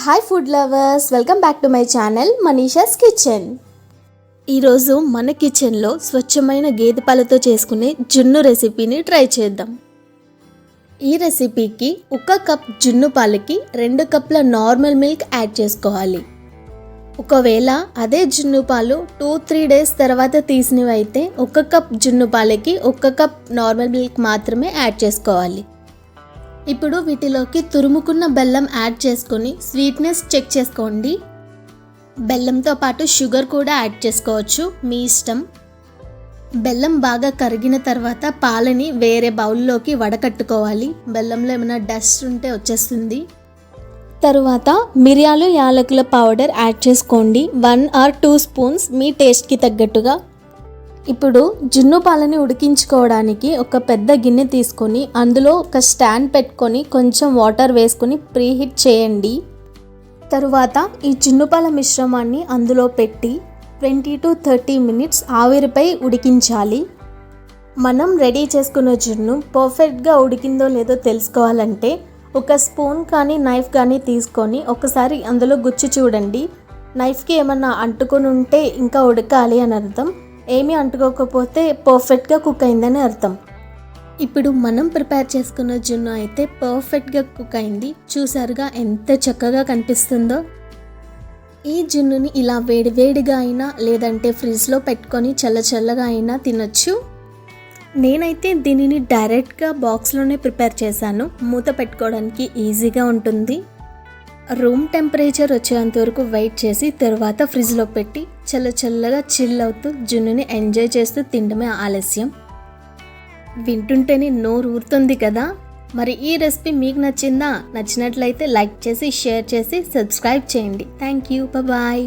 Hi food lovers, welcome back to my channel Manisha's kitchen. ఈరోజు మన కిచెన్లో స్వచ్ఛమైన గేదె పాలతో చేసుకునే జున్ను రెసిపీని ట్రై చేద్దాం. ఈ రెసిపీకి 1 కప్ జున్ను పాలకి 2 కప్ల నార్మల్ మిల్క్ యాడ్ చేసుకోవాలి. ఒకవేళ అదే జున్ను పాలు 2-3 డేస్ తర్వాత తీసినవి అయితే 1 కప్ జున్ను పాలకి 1 కప్ నార్మల్ మిల్క్ మాత్రమే యాడ్ చేసుకోవాలి. ఇప్పుడు వీటిలోకి తురుముకున్న బెల్లం యాడ్ చేసుకొని స్వీట్నెస్ చెక్ చేసుకోండి. బెల్లంతో పాటు షుగర్ కూడా యాడ్ చేసుకోవచ్చు, మీ ఇష్టం. బెల్లం బాగా కరిగిన తర్వాత పాలని వేరే బౌల్లోకి వడకట్టుకోవాలి. బెల్లంలో ఏమైనా డస్ట్ ఉంటే వచ్చేస్తుంది. తరువాత మిరియాలు యాలకుల పౌడర్ యాడ్ చేసుకోండి, 1 or 2 స్పూన్స్ మీ టేస్ట్కి తగ్గట్టుగా. ఇప్పుడు జున్ను పాలని ఉడికించుకోవడానికి ఒక పెద్ద గిన్నె తీసుకొని అందులో ఒక స్టాండ్ పెట్టుకొని కొంచెం వాటర్ వేసుకొని ప్రీహీట్ చేయండి. తరువాత ఈ జున్ను పాల మిశ్రమాన్ని అందులో పెట్టి 20 to 30 minutes ఆవిరిపై ఉడికించాలి. మనం రెడీ చేసుకున్న జున్ను పర్ఫెక్ట్గా ఉడికిందో లేదో తెలుసుకోవాలంటే ఒక స్పూన్ కానీ నైఫ్ కానీ తీసుకొని ఒకసారి అందులో గుచ్చి చూడండి. నైఫ్కి ఏమన్నా అంటుకొని ఉంటే ఇంకా ఉడకాలి అని అర్థం, ఏమీ అంటుకోకపోతే పర్ఫెక్ట్గా కుక్ అయిందని అర్థం. ఇప్పుడు మనం ప్రిపేర్ చేసుకున్న జున్ను అయితే పర్ఫెక్ట్గా కుక్ అయింది. చూసారుగా ఎంత చక్కగా కనిపిస్తుందో. ఈ జున్నుని ఇలా వేడివేడిగా అయినా లేదంటే ఫ్రిడ్జ్లో పెట్టుకొని చల్లగా అయినా తినొచ్చు. నేనైతే దీనిని డైరెక్ట్గా బాక్స్లోనే ప్రిపేర్ చేశాను, మూత పెట్టుకోవడానికి ఈజీగా ఉంటుంది. రూమ్ టెంపరేచర్ వచ్చేంత వరకు వెయిట్ చేసి తర్వాత ఫ్రిడ్జ్లో పెట్టి చల్లగా చిల్ అవుతూ జున్నుని ఎంజాయ్ చేస్తూ తినడమే ఆలస్యం. వింటుంటేనే నోరు ఊరుతుంది కదా. మరి ఈ రెసిపీ మీకు నచ్చిందా? నచ్చినట్లయితే లైక్ చేసి షేర్ చేసి సబ్స్క్రైబ్ చేయండి. Thank you, bye.